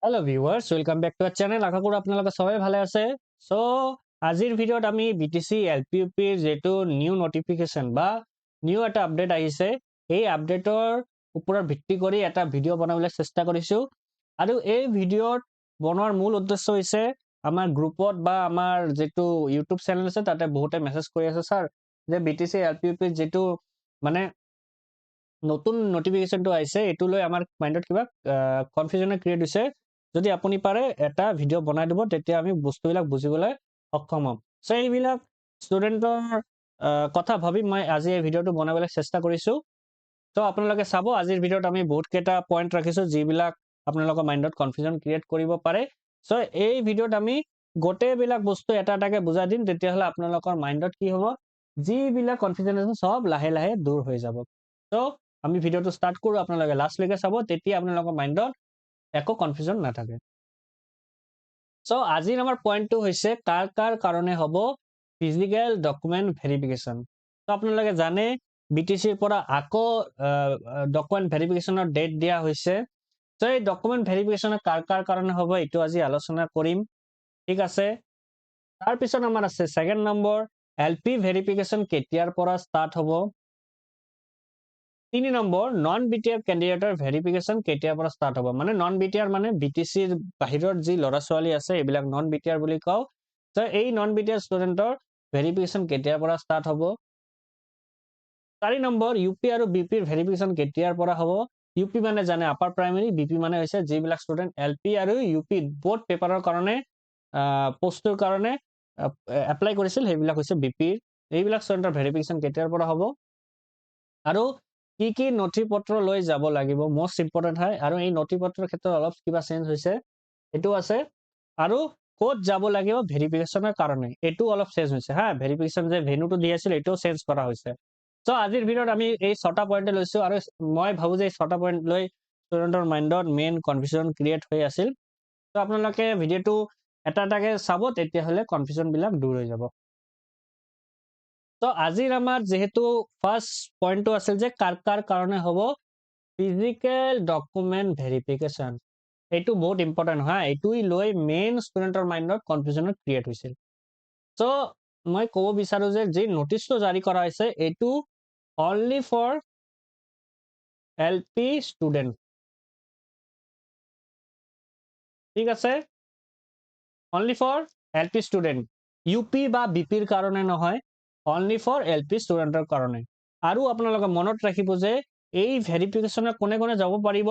Hello viewers, welcome back to our channel. আশা কৰি আপনাৰা সবাই ভালো আছে। সো আজিৰ ভিডিঅ'ত আমি বিটিসি এলপিইউপিৰ যেটো নিউ নোটিফিকেশন বা নিউ এটা আপডেট আহিছে, এই আপডেটৰ ওপৰত ভিত্তি কৰি এটা ভিডিঅ' বনাবলৈ চেষ্টা কৰিছো। আৰু এই ভিডিঅ'ত বনোৱাৰ মূল উদ্দেশ্য হৈছে আমাৰ গ্ৰুপত বা আমাৰ যেটো ইউটিউব চেনেল আছে তাতে বহুতে মেছেজ কৰি আছে স্যাৰ যে বিটিসি এলপিইউপিৰ যেটো মানে নতুন নোটিফিকেশনটো আহিছে এটো লৈ আমাৰ মাইন্ডত কিবা কনফিউজন ক্ৰিয়েট হৈছে। যদি আপুনি পাৰে এটা ভিডিঅ' বনাই দিব তেতিয়া আমি বস্তুবিলাক বুজিবলৈ সক্ষম হ'ম। সো এইবিলাক ষ্টুডেন্টৰ কথা ভাবি মই আজি এই ভিডিঅ'টো বনাবলৈ চেষ্টা কৰিছো। তো আপোনালোকে চাব আজিৰ ভিডিঅ'ত আমি বহুত কেইটা পইণ্ট ৰাখিছো যিবিলাক আপোনালোকৰ মাইন্ডত কনফিউজন ক্ৰিয়েট কৰিব পাৰে। সো এই ভিডিঅ'ত আমি গোটেইবিলাক বস্তু এটা এটাকে বুজাই দিম, তেতিয়াহ'লে আপোনালোকৰ মাইন্ডত কি হ'ব, যিবিলাক কনফিউজন আছে সব লাহে লাহে দূৰ হৈ যাব। তো আমি ভিডিঅ'টো ষ্টাৰ্ট কৰো, আপোনালোকে লাষ্টলৈকে চাব, তেতিয়া আপোনালোকৰ মাইন্ডত একো কনফিউজন নাথাকে। সো আজিৰ আমাৰ পইণ্টটো হৈছে কাৰ কাৰণে হ'ব ফিজিক্যাল ডকুমেন্ট ভেৰিফিকেশন। তো আপোনালোকে জানে বিটিসিৰ পৰা আকৌ ডকুমেন্ট ভেৰিফিকেশনৰ ডেট দিয়া হৈছে। তো এই ডকুমেন্ট ভেৰিফিকেশন কাৰ কাৰণে হ'ব এইটো আজি আলোচনা কৰিম, ঠিক আছে। তাৰ পিছত আমাৰ আছে সেকেন্ড নম্বৰ এলপি ভেৰিফিকেশন কেতিয়াৰ পৰা ষ্টাৰ্ট হ'ব। 3 নম্বৰ নন বিটিআৰ ক্যান্ডিডেটৰ ভেৰিফিকেশন কেতিয়াৰ পৰা ষ্টাৰ্ট হ'ব। মানে নন বিটিআৰ মানে বিটিসিৰ বাহিৰত যি ল'ৰা ছোৱালী আছে এইবিলাক নন বিটিআৰ বুলি কওঁ। তো এই নন বিটিআৰ ষ্টুডেন্টৰ ভেৰিফিকেশন কেতিয়াৰ পৰা ষ্টাৰ্ট হ'ব। 4 নম্বৰ ইউপি আৰু বিপিৰ ভেৰিফিকেশন কেতিয়াৰ পৰা হ'ব। ইউপি মানে জানে আপাৰ প্ৰাইমাৰী, বিপি মানে হৈছে যিবিলাক ষ্টুডেন্ট এলপি আৰু ইউপি বোথ পেপাৰৰ কাৰণে পোষ্টৰ কাৰণে এপ্লাই কৰিছিল সেইবিলাক হৈছে বিপিৰ। এইবিলাক ষ্টুডেন্টৰ ভেৰিফিকেশন কেতিয়াৰ পৰা হ'ব আৰু কি নথি পত্ৰ লৈ যাব লাগিব, মোস্ট ইম্পৰ্টেন্ট হয়। আৰু এই নথি পত্ৰৰ ক্ষেত্ৰত অলপ কিবা চেঞ্জ হৈছে, এটো আছে। আৰু ক'ত যাব লাগিব ভেৰিফিকেশনৰ কাৰণে, এটো অলপ চেঞ্জ হৈছে হা। ভেৰিফিকেশন যে ভেন্যুটো দি আছিল এটো চেঞ্জ কৰা হৈছে। সো আজিৰ ভিডিঅ'ত আমি এই 6টা পইণ্ট লৈছো আৰু মই ভাবো যে এই 6টা পইণ্ট লৈ ষ্টুডেন্টৰ মাইন্ডত মেইন কনফিউজন ক্ৰিয়েট হৈ আছিল। তো আপোনালোকে ভিডিঅ'টো এটা এটাকে চাব, তেতিয়াহ'লে কনফিউজন বিলাক দূৰ হৈ যাব। তো আজিৰ আমাৰ যেহেতু ফাৰ্স্ট পইণ্টটো আছিল যে কাৰ কাৰণে হ'ব ফিজিক্যাল ডকুমেন্ট ভেৰিফিকেশন, এইটো বহুত ইম্পৰ্টেন্ট হা। এইটোই লৈ মেইন ষ্টুডেন্টৰ মাইন্ডত কনফিউজন ক্ৰিয়েট হৈছিল। সো মই ক'ব বিচাৰো যে যি নোটিছটো জাৰি কৰা হৈছে এইটো অনলি ফৰ এলপি ষ্টুডেন্ট, ঠিক আছে। Only for LP student, UP বা বিপিৰ কাৰণে নহয়, অনলি ফৰ এলপি ষ্টুডেন্টৰ কাৰণে। আৰু আপোনালোকে মনত ৰাখিব যে এই ভেৰিফিকেশনে কোনে কোনে যাব পাৰিব,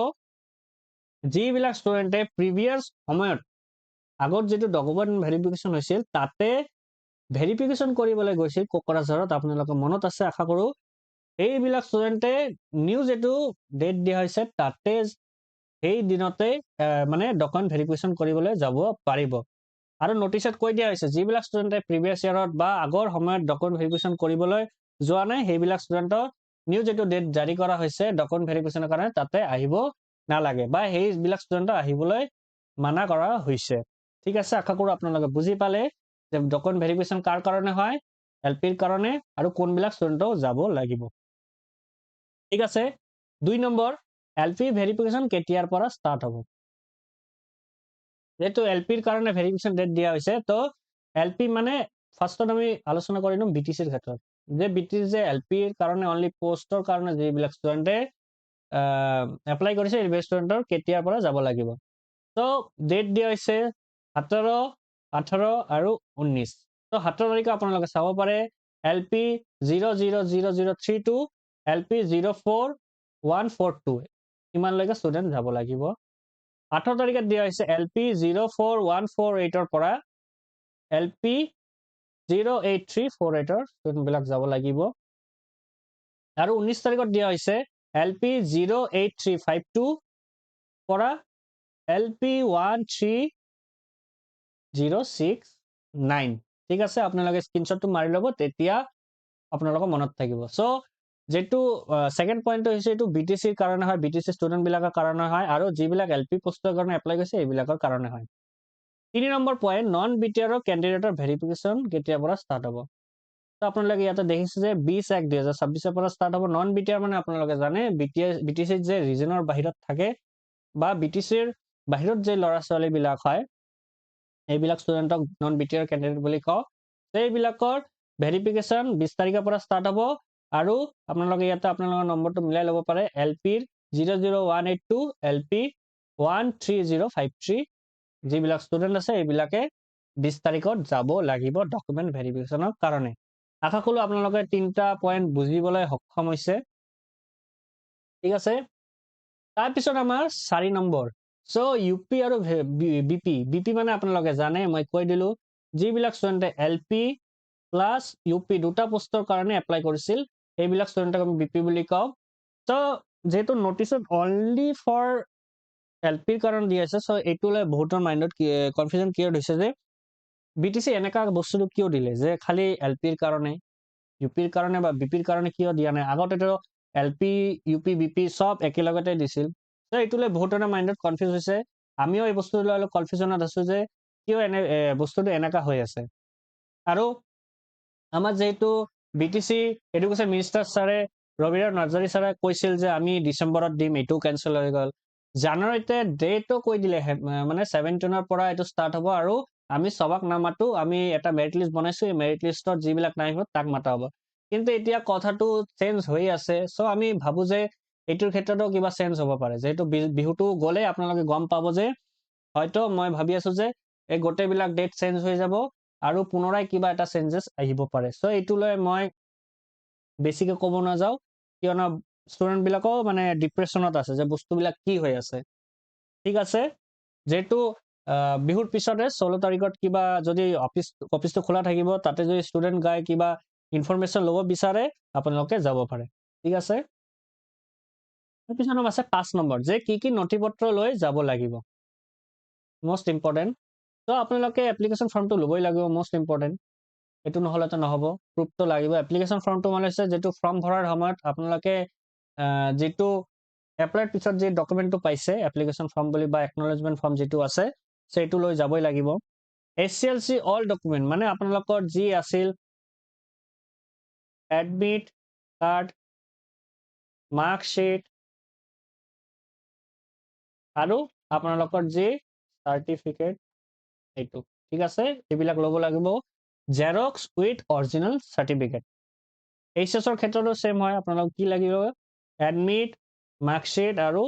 যিবিলাক ষ্টুডেন্টে প্ৰিভিয়াছ সময়ত আগত যেটো ডকুমেন্ট ভেৰিফিকেশন হৈছিল তাতে ভেৰিফিকেশন কৰিবলৈ গৈছিল কোকৰাঝাৰত, আপোনালোকে মনত আছে আশা কৰো। এইবিলাক ষ্টুডেন্টে নিউ যেটো ডেট দিয়া হৈছে তাতে সেই দিনতে মানে ডকুমেন্ট ভেৰিফিকেশন কৰিবলৈ যাব পাৰিব। আৰু নোটিছত কৈ দিয়া হৈছে যিবিলাক ষ্টুডেন্টে প্ৰিভিয়াছ ইয়াৰত বা আগৰ সময়ত ডকুমেন্ট ভেৰিফিকেশন কৰিবলৈ যোৱা নাই সেইবিলাক ষ্টুডেন্টৰ নিউ যেটো ডেট জাৰি কৰা হৈছে ডকুমেন্ট ভেৰিফিকেশনৰ কাৰণে তাতে আহিব নালাগে, বা সেইবিলাক ষ্টুডেন্টৰ আহিবলৈ মানা কৰা হৈছে, ঠিক আছে। আশা কৰো আপোনালোকে বুজি পালে যে ডকুমেন্ট ভেৰিফিকেশন কাৰ কাৰণে হয়, এলপিৰ কাৰণে, আৰু কোনবিলাক ষ্টুডেন্টও যাব লাগিব, ঠিক আছে। 2 নম্বৰ এলপি ভেৰিফিকেশন কেতিয়াৰ পৰা ষ্টাৰ্ট হ'ব। যেহেতু এলপিৰ কাৰণে ভেৰিফিকেশন ডেট দিয়া হৈছে, তো এলপি মানে ফাৰ্ষ্টত আমি আলোচনা কৰি লম বিটিসিৰ ক্ষেত্ৰত, যে বিটিসি যে এলপিৰ কাৰণে অনলি পোষ্টৰ কাৰণে যিবিলাক ষ্টুডেন্টে এপ্লাই কৰিছে এই ষ্টুডেন্টৰ কেতিয়াৰ পৰা যাব লাগিব। তো ডেট দিয়া হৈছে 17, 18 আৰু 19। তো 17 তাৰিখে আপোনালোকে চাব পাৰে এলপি 000032 এলপি 04142 ইমানলৈকে ষ্টুডেন্ট যাব লাগিব। 18 তাৰিখে দিয়া হৈছে এলপি 04148 পৰা এলপি 08348 ষ্টুডেন্ট বিলাক যাব লাগিব। আৰু 19 তাৰিখত দিয়া হৈছে এলপি 08352 পৰা এলপি 13069, ঠিক আছে। আপোনালোকে স্ক্ৰিনশ্বটটো মাৰি ল'ব, তেতিয়া আপোনালোকৰ মনত থাকিব। সো যেটো সেকেন্ড পইণ্টটো হৈছে এইটো বিটিসিৰ কাৰণে হয়, বিটিসি ষ্টুডেন্ট বিলাকৰ কাৰণে হয়, আৰু যিবিলাক এলপি পোষ্টৰ কাৰণে এপ্লাই কৰিছে এইবিলাকৰ কাৰণে হয়। 3 নম্বৰ পইণ্ট নন বিটিআৰৰ ক্যান্ডিডেটৰ ভেৰিফিকেশন কেতিয়াৰ পৰা ষ্টাৰ্ট হ'ব। তো আপোনালোকে ইয়াতে দেখিছে যে 20/1/2026 পৰা ষ্টাৰ্ট হ'ব। নন বিটিআৰ মানে আপোনালোকে জানে বিটিসিৰ যে ৰিজনৰ বাহিৰত থাকে বা বিটিসিৰ বাহিৰত যে ল'ৰা ছোৱালীবিলাক হয় এইবিলাক ষ্টুডেণ্টক নন বিটিআৰ কেণ্ডিডেট বুলি কওঁ সেইবিলাকৰ ভেৰিফিকেশ্যন 20 তাৰিখৰ পৰা ষ্টাৰ্ট হ'ব আৰু আপোনালোকে ইয়াতে আপোনালোকৰ নম্বৰটো মিলাই ল'ব পাৰে LPৰ 00182 LP 13053 যিবিলাক ষ্টুডেণ্ট আছে এইবিলাকে 20 তাৰিখত যাব লাগিব ডকুমেণ্ট ভেৰিফিকেশ্যনৰ কাৰণে আশা কৰোঁ আপোনালোকে 3টা পইণ্ট বুজিবলৈ সক্ষম হৈছে ঠিক আছে তাৰপিছত আমাৰ 4 নম্বৰ সো ইউপি আৰু বিপি মানে আপোনালোকে জানে মই কৈ দিলো যিবিলাক ষ্টুডেণ্টে LP প্লাছ ইউপি দুটা পোষ্টৰ কাৰণে এপ্লাই কৰিছিল এইবিলাক ষ্টুডেণ্টক আমি বিপি বুলি কওঁ সো যেহেতু নোটিছত অনলি ফৰ LPৰ কাৰণে দি আছে সো এইটোলৈ বহুতৰ মাইণ্ডত কনফিউজন ক্লিয়াৰ হৈছে যে BTC এনেকা বস্তুটো কিয় দিলে যে খালি LPৰ কাৰণে ইউপিৰ কাৰণে বা বিপিৰ কাৰণে কিয় দিয়া নাই আগতেতো LP ইউপি বিপি সব একেলগতে দিছিল সো এইটোলৈ বহুতৰ মাইণ্ডত কনফিউজ হৈছে আমিও এই বস্তুলৈ অলপ কনফিউজনত আছো যে কিয় বস্তুটো এনেকা হৈ আছে আৰু আমাৰ যেহেতু BTC এডুকেশ্যন মিনিষ্টাৰ ছাৰে ৰবিৰাজ নাৰ্জাৰী ছাৰে কৈছিল যে আমি ডিচেম্বৰত দিম এইটো কেনচেল হৈ গ'ল জানুৱাৰীতে ডেটো কৈ দিলে মানে 17ৰ পৰা এইটো ষ্টাৰ্ট হ'ব আৰু আমি সবক নামাতো আমি এটা মেৰিট লিষ্ট বনাইছো এই মেৰিট লিষ্টত যিবিলাক নাই তাক মাতা হ'ব কিন্তু এতিয়া কথাটো চেঞ্জ হৈ আছে সো আমি ভাবো যে এইটোৰ ক্ষেত্ৰতো কিবা চেঞ্জ হ'ব পাৰে যেহেতু বিহুটো গ'লে আপোনালোকে গম পাব যে হয়তো মই ভাবি আছো যে এই গোটেইবিলাক ডেট চেঞ্জ হৈ যাব আৰু পুনৰাই কিবা এটা চেঞ্জেছ আহিব পাৰে সো এইটোলৈ মই বেছিকৈ ক'ব নাযাওঁ কিয়নো ষ্টুডেণ্ট বিলাকো মানে ডিপ্ৰেশ্যনত আছে যে বস্তুবিলাক কি হৈ আছে ঠিক আছে যেহেতু বিহুৰ পিছতে 16 তাৰিখত কিবা যদি অফিচটো খোলা থাকিব তাতে যদি ষ্টুডেণ্ট গাই কিবা ইনফৰমেশ্যন ল'ব বিচাৰে আপোনালোকে যাব পাৰে ঠিক আছে তাৰপিছত আছে 5 নম্বৰ যে কি নথি পত্ৰ লৈ যাব লাগিব most important তো আপোনালোকে এপ্লিকেশ্যন ফৰ্মটো ল'বই লাগিব most important এইটো নহ'লেতো নহ'ব প্ৰুফটো লাগিব এপ্লিকেশ্যন ফৰ্মটো মানে হৈছে যেটো ফৰ্ম ভৰাৰ সময়ত আপোনালোকে যেটো এপ্লাইৰ পিছত যে ডকুমেণ্টটো পাইছে এপ্লিকেশ্যন ফৰ্ম বুলি বা একনলেজমেণ্ট ফৰ্ম যেটো আছে সেইটো লৈ যাবই লাগিব SCLC অল ডকুমেণ্ট মানে আপোনালোকৰ যি আছিল এডমিট কাৰ্ড মাৰ্কশ্বিট আৰু আপোনালোকৰ যি সাৰ্টিফিকেট এইটো ঠিক আছে এইবিলাক ল'ব লাগিব জেৰক্স উইথ অৰিজিনেল সাৰ্টিফিকেট এইচএছৰ ক্ষেত্ৰতো সেম হয় আপোনালোক কি লাগিব এডমিট মাৰ্কশ্বিট আৰু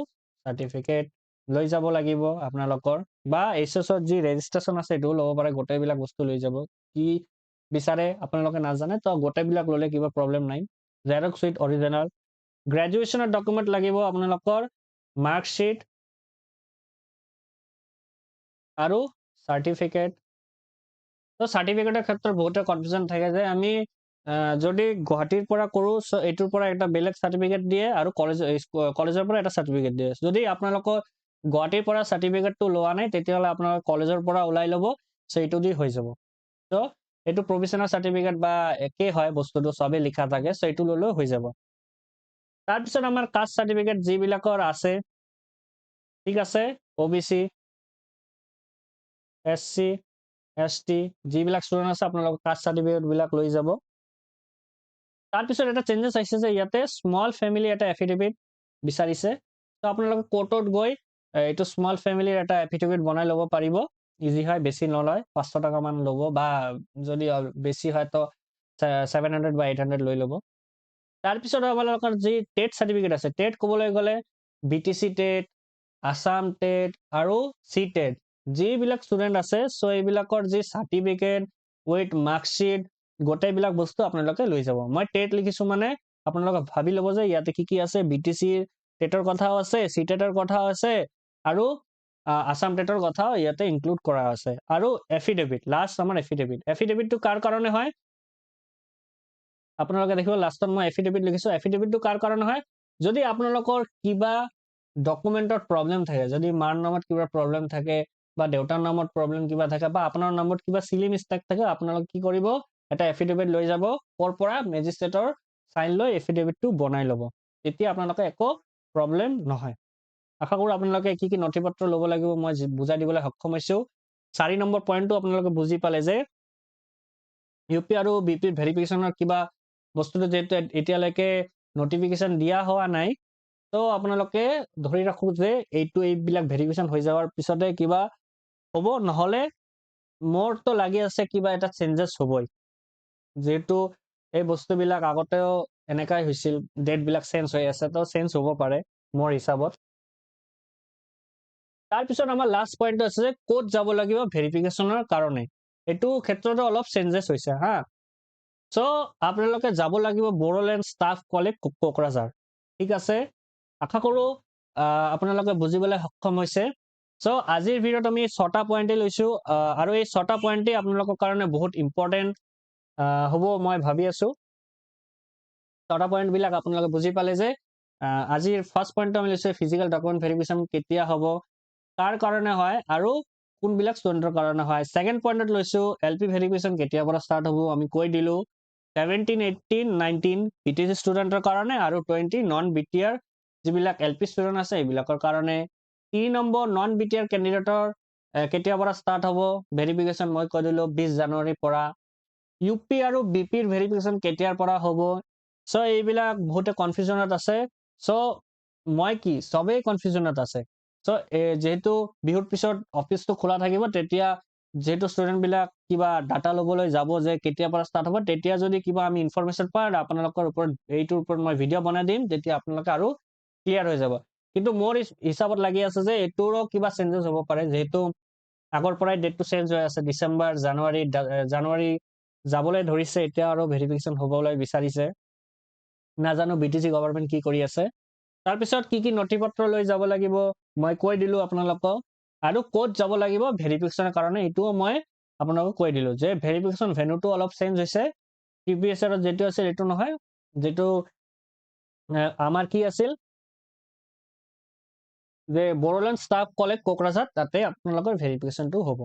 সাৰ্টিফিকেট লৈ যাব লাগিব আপোনালোকৰ বা এইচএছৰ যি ৰেজিষ্ট্ৰেশ্যন আছে এইটোও ল'ব পাৰে গোটেইবিলাক বস্তু লৈ যাব কি বিচাৰে আপোনালোকে নাজানে তো গোটেইবিলাক ল'লে কিবা প্ৰব্লেম নাই জেৰক্স উইথ অৰিজিনেল গ্ৰেজুৱেশ্যনৰ ডকুমেণ্ট লাগিব আপোনালোকৰ মাৰ্কশ্বিট আৰু সাৰ্টিফিকেট তো সাৰ্টিফিকেটৰ ক্ষেত্ৰত বহুতে কনফিউজন থাকে যে আমি যদি গুৱাহাটীৰ পৰা কৰোঁ এইটোৰ পৰা এটা বেলেগ সাৰ্টিফিকেট দিয়ে আৰু কলেজৰ পৰা এটা সাৰ্টিফিকেট দিয়ে যদি আপোনালোকৰ গুৱাহাটীৰ পৰা সাৰ্টিফিকেটটো লোৱা নাই তেতিয়াহ'লে আপোনালোকে কলেজৰ পৰা ওলাই ল'ব সেইটো দি হৈ যাব তো এইটো প্ৰভিজনেল সাৰ্টিফিকেট বা একেই হয় বস্তুটো সবেই লিখা থাকে সেইটো ল'লেও হৈ যাব তাৰপিছত আমাৰ কাষ্ট সাৰ্টিফিকেট যিবিলাকৰ আছে ঠিক আছে OBC SC ST যিবিলাক ষ্টুডেণ্ট আছে আপোনালোকৰ কাষ্ট সাৰ্টিফিকেট বিলাক লৈ যাব তাৰপিছত এটা চেঞ্জেছ আহিছে যে ইয়াতে স্মল ফেমিলি এটা এফিডেভিট বিচাৰিছে তো আপোনালোকে কোৰ্টত গৈ এইটো স্মল ফেমিলিৰ এটা এফিডেভিট বনাই ল'ব পাৰিব ইজি হয় বেছি নলয় 500 টকা মান ল'ব বা যদি বেছি হয় তো 700 বা 800 লৈ ল'ব তাৰপিছত আপোনালোকৰ যি টেট সাৰ্টিফিকেট আছে টেট ক'বলৈ গ'লে BTC টেট আসাম টেট আৰু চি টেট যিবিলাক ষ্টুডেণ্ট আছে সো এইবিলাকৰ যি সাৰ্টিফিকেট উইথ মাৰ্কশ্বিট গোটেইবিলাক বস্তু আপোনালোকে লৈ যাব মই টেট লিখিছো মানে আপোনালোকে ভাবি ল'ব যে ইয়াতে কি আছে BTC টেটৰ কথাও আছে চি টেটৰ কথাও আছে আৰু আসাম টেটৰ কথাও ইয়াতে ইনক্লুড কৰা আছে আৰু এফিডেভিট লাষ্ট আমাৰ এফিডেভিটটো কাৰ কাৰণে হয় আপোনালোকে দেখিব লাষ্টত মই এফিডেভিট লিখিছো এফিডেভিটটো কাৰ কাৰণে হয় যদি আপোনালোকৰ কিবা ডকুমেণ্টত প্ৰব্লেম থাকে যদি মাৰ নামত কিবা প্ৰব্লেম থাকে বা দেউতাৰ নামত প্ৰব্লেম কিবা থাকে বা আপোনাৰ নামত কিবা চিলি মিষ্টেক থাকে আপোনালোকে কি কৰিব এটা এফিডেভিট লৈ যাব ক'ৰ পৰা মেজিষ্ট্ৰেটৰ সাইন লৈ এফিডেভিটটো বনাই ল'ব তেতিয়া আপোনালোকে একো প্ৰব্লেম নহয় আশা কৰোঁ আপোনালোকে কি নথি পত্ৰ ল'ব লাগিব মই বুজাই দিবলৈ সক্ষম হৈছো 4 নম্বৰ পইণ্টটো আপোনালোকে বুজি পালে যে ইউপি আৰু বিপি ভেৰিফিকেশ্যনৰ কিবা বস্তুটো যেহেতু এতিয়ালৈকে নটিফিকেশ্যন দিয়া হোৱা নাই তো আপোনালোকে ধৰি ৰাখো যে এইবিলাক ভেৰিফিকেশ্যন হৈ যাৱাৰ পিছতে কিবা হ'ব, নহ'লে মোৰতো লাগি আছে কিবা এটা চেঞ্জেছ হ'বই, যেহেতু এই বস্তুবিলাক আগতেও এনেকাই হৈছিল, ডেটবিলাক চেঞ্জ হৈ আছে, তো চেঞ্জ হ'ব পাৰে মোৰ হিচাপত। তাৰপিছত আমাৰ লাষ্ট পইণ্টটো আছে যে ক'ত যাব লাগিব ভেৰিফিকেশ্যনৰ কাৰণে, এইটো ক্ষেত্ৰতো অলপ চেঞ্জেছ হৈছে হা। চ' আপোনালোকে যাব লাগিব বড়োলেণ্ড ষ্টাফ কলেজ কোকৰাঝাৰ, ঠিক আছে। আশা কৰোঁ আপোনালোকে বুজিবলৈ সক্ষম হৈছে। চ' আজিৰ ভিডিঅ'ত আমি 6টা পইণ্টে লৈছোঁ, আৰু এই 6টা পইণ্টেই আপোনালোকৰ কাৰণে বহুত ইম্পৰ্টেণ্ট হ'ব মই ভাবি আছোঁ। 6টা পইণ্টবিলাক আপোনালোকে বুজি পালে যে আজিৰ ফাৰ্ষ্ট পইণ্টটো আমি লৈছোঁ ফিজিকেল ডকুমেণ্ট ভেৰিফিকেশ্যন কেতিয়া হ'ব, কাৰ কাৰণে হয়, আৰু কোনবিলাক ষ্টুডেণ্টৰ কাৰণে হয়। ছেকেণ্ড পইণ্টত লৈছোঁ LP ভেৰিফিকেশ্যন কেতিয়াৰ পৰা ষ্টাৰ্ট হ'ব, আমি কৈ দিলোঁ 17, 18, 19 BTC ষ্টুডেণ্টৰ কাৰণে আৰু 20 নন BTR যিবিলাক LP ষ্টুডেণ্ট আছে এইবিলাকৰ কাৰণে। 3 নম্বৰ নন BTR কেণ্ডিডেটৰ কেতিয়াৰ পৰা ষ্টাৰ্ট হ'ব ভেৰিফিকেশ্যন, মই কৈ দিলোঁ 20 জানুৱাৰীৰ পৰা। UP আৰু BPৰ ভেৰিফিকেশ্যন কেতিয়াৰ পৰা হ'ব। চ' এইবিলাক বহুতে কনফিউজনত আছে। চ' মই কি চবেই কনফিউজনত আছে। চ' যেহেতু বিহুৰ পিছত অফিচটো খোলা থাকিব, তেতিয়া যেহেতু ষ্টুডেণ্টবিলাক কিবা ডাটা ল'বলৈ যাব যে কেতিয়াৰ পৰা ষ্টাৰ্ট হ'ব, তেতিয়া যদি কিবা আমি ইনফৰমেশ্যন পাওঁ আপোনালোকৰ ওপৰত এইটোৰ ওপৰত মই ভিডিঅ' বনাই দিম, তেতিয়া আপোনালোকে আৰু ক্লিয়াৰ হৈ যাব। কিন্তু মোৰ হিচাপত লাগি আছে যে এইটোৰো কিবা চেঞ্জেছ হ'ব পাৰে, যিহেতু আগৰ পৰাই ডেটটো চেঞ্জ হৈ আছে, ডিচেম্বৰ জানুৱাৰী যাবলৈ ধৰিছে, এতিয়া আৰু ভেৰিফিকেশ্যন হ'বলৈ বিচাৰিছে। নাজানো BTC গভৰ্ণমেণ্ট কি কৰি আছে। তাৰপিছত কি কি নথি পত্ৰ লৈ যাব লাগিব মই কৈ দিলোঁ আপোনালোকক, আৰু ক'ত যাব লাগিব ভেৰিফিকেশ্যনৰ কাৰণে এইটোও মই আপোনালোকক কৈ দিলোঁ, যে ভেৰিফিকেশ্যন ভেন্যুটো অলপ চেঞ্জ হৈছে। প্ৰিভিয়াছ ইয়াৰত যিটো আছিল এইটো নহয়, যিটো আমাৰ কি আছিল যে বড়োলেণ্ড ষ্টাফ কলেজ কোকৰাঝাৰ, তাতে আপোনালোকৰ ভেৰিফিকেশ্যনটো হ'ব।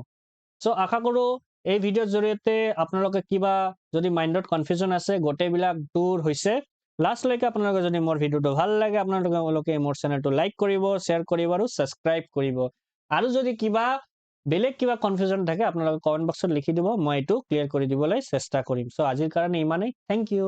চ' আশা কৰোঁ এই ভিডিঅ'ৰ জৰিয়তে আপোনালোকে কিবা যদি মাইণ্ডত কনফিউজন আছে গোটেইবিলাক দূৰ হৈছে। লাষ্টলৈকে আপোনালোকে যদি মোৰ ভিডিঅ'টো ভাল লাগে আপোনালোকে মোৰ চেনেলটো লাইক কৰিব, শ্বেয়াৰ কৰিব আৰু ছাবস্ক্ৰাইব কৰিব। আৰু যদি বেলেগ কিবা কনফিউজন থাকে আপোনালোকে কমেণ্ট বক্সত লিখি দিব, মই এইটো ক্লিয়াৰ কৰি দিবলৈ চেষ্টা কৰিম। চ' আজিৰ কাৰণে ইমানেই, থেংক ইউ।